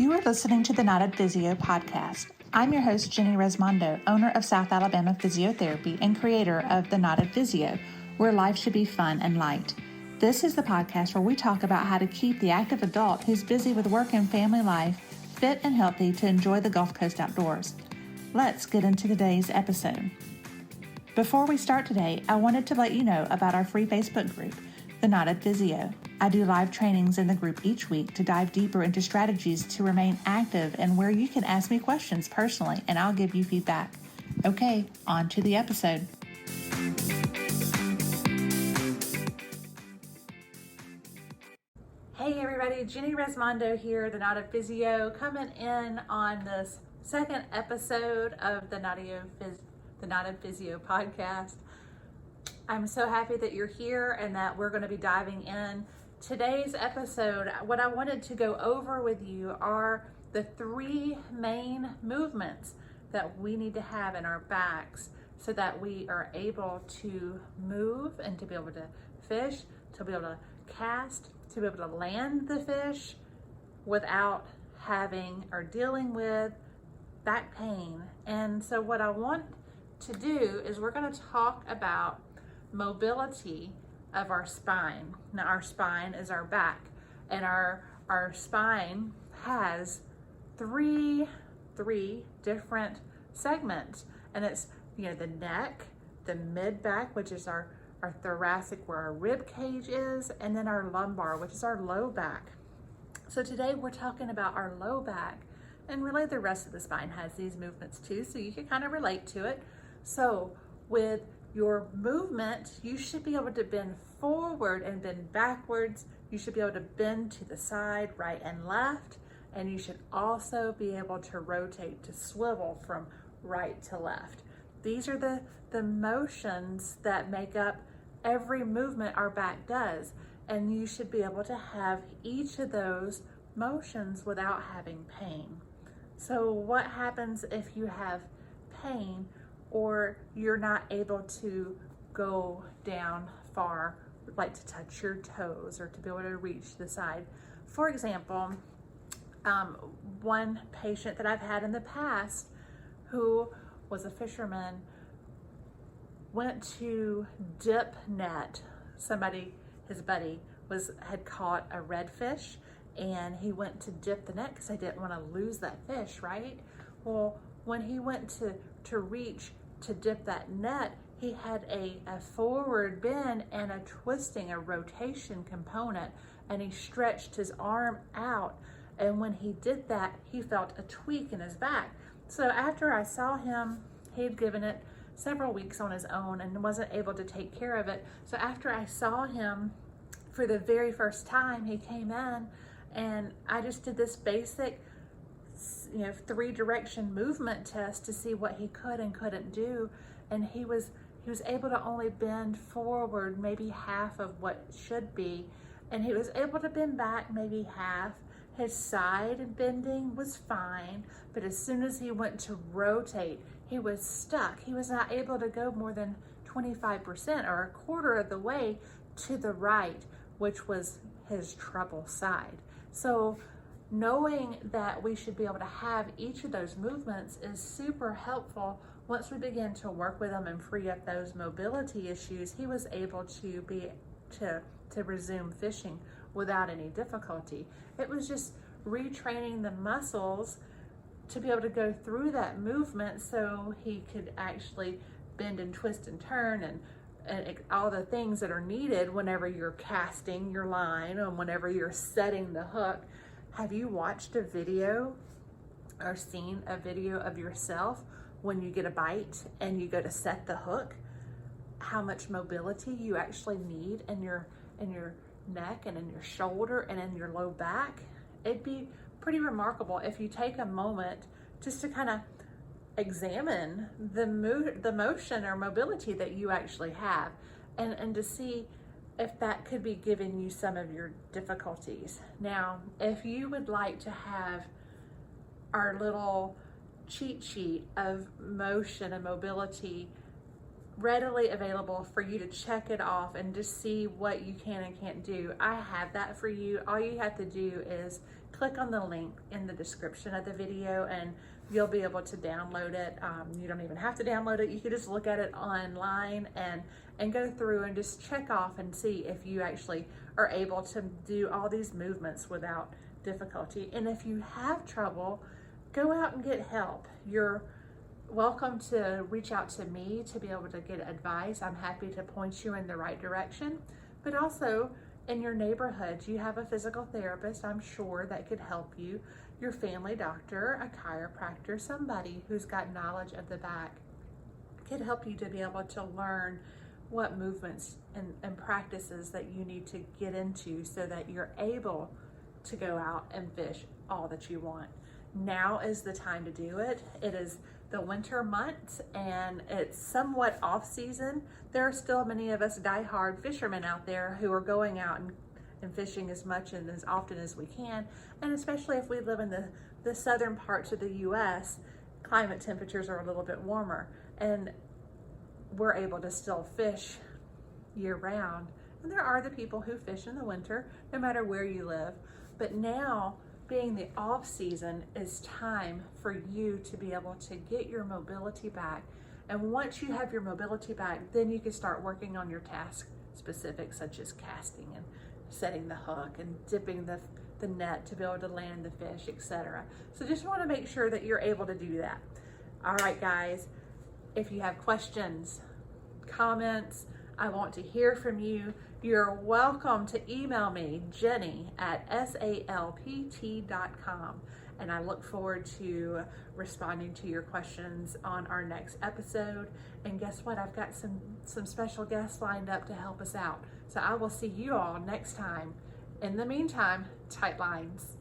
You are listening to the Knotted Physio podcast. I'm your host, Jenny Resmondo, owner of South Alabama Physiotherapy and creator of the Knotted Physio, where life should be fun and light. This is the podcast where we talk about how to keep the active adult who's busy with work and family life fit and healthy to enjoy the Gulf Coast outdoors. Let's get into today's episode. Before we start today, I wanted to let you know about our free Facebook group, the Knotted Physio. I do live trainings in the group each week to dive deeper into strategies to remain active and where you can ask me questions personally and I'll give you feedback. Okay, on to the episode. Hey everybody, Jenny Resmondo here, the Knotted Physio, coming in on this second episode of the Knotted Physio podcast. I'm so happy that you're here and that we're going to be diving in. Today's episode, what I wanted to go over with you are the three main movements that we need to have in our backs so that we are able to move and to be able to fish, to be able to cast, to be able to land the fish without having or dealing with back pain. And so what I want to do is we're going to talk about mobility of our spine. Now our spine is our back, and our spine has three different segments, and it's the neck, the mid back, which is our thoracic where our rib cage is, and then our lumbar, which is our low back. So today we're talking about our low back, and really the rest of the spine has these movements too, so you can kind of relate to it. So with your movement, you should be able to bend forward and bend backwards. You should be able to bend to the side, right and left, and you should also be able to rotate, to swivel from right to left. These are the motions that make up every movement our back does, and you should be able to have each of those motions without having pain. So what happens if you have pain or you're not able to go down far, like to touch your toes or to be able to reach the side? For example, one patient that I've had in the past who was a fisherman went to dip net. His buddy had caught a redfish, and he went to dip the net because they didn't want to lose that fish, right? Well, when he went to reach to dip that net, he had a forward bend and a twisting, a rotation component, and he stretched his arm out. And when he did that, he felt a tweak in his back. So after I saw him, he had given it several weeks on his own and wasn't able to take care of it. So after I saw him for the very first time, he came in and I just did this basic 3-direction movement test to see what he could and couldn't do, and he was able to only bend forward maybe half of what should be, and he was able to bend back maybe half. His side bending was fine, but as soon as he went to rotate, he was stuck. He was not able to go more than 25% or a quarter of the way to the right, which was his trouble side. So knowing that we should be able to have each of those movements is super helpful. Once we begin to work with them and free up those mobility issues, he was able to resume fishing without any difficulty. It was just retraining the muscles to be able to go through that movement so he could actually bend and twist and turn and all the things that are needed whenever you're casting your line and whenever you're setting the hook. Have you watched a video or seen a video of yourself when you get a bite and you go to set the hook? How much mobility you actually need in your neck and in your shoulder and in your low back? It'd be pretty remarkable if you take a moment just to kind of examine the motion or mobility that you actually have and to see if that could be giving you some of your difficulties. Now, if you would like to have our little cheat sheet of motion and mobility readily available for you to check it off and just see what you can and can't do. I have that for you. All you have to do is click on the link in the description of the video and you'll be able to download it. You don't even have to download it. You can just look at it online and go through and just check off and see if you actually are able to do all these movements without difficulty. And if you have trouble, go out and get help. You're welcome to reach out to me to be able to get advice. I'm happy to point you in the right direction. But also in your neighborhood, you have a physical therapist, I'm sure, that could help you. Your family doctor, a chiropractor, somebody who's got knowledge of the back could help you to be able to learn what movements and practices that you need to get into so that you're able to go out and fish all that you want. Now is the time to do it. It is the winter months and it's somewhat off season. There are still many of us die-hard fishermen out there who are going out and fishing as much and as often as we can. And especially if we live in the southern parts of the US, climate temperatures are a little bit warmer and we're able to still fish year round. And there are the people who fish in the winter, no matter where you live. But now, being the off season, is time for you to be able to get your mobility back. And once you have your mobility back, then you can start working on your task specifics, such as casting and setting the hook and dipping the net to be able to land the fish, etc. So just want to make sure that you're able to do that. All right, guys, if you have questions, comments, I want to hear from you. You're welcome to email me, jenny@salpt.com. And I look forward to responding to your questions on our next episode. And guess what? I've got some special guests lined up to help us out. So I will see you all next time. In the meantime, tight lines.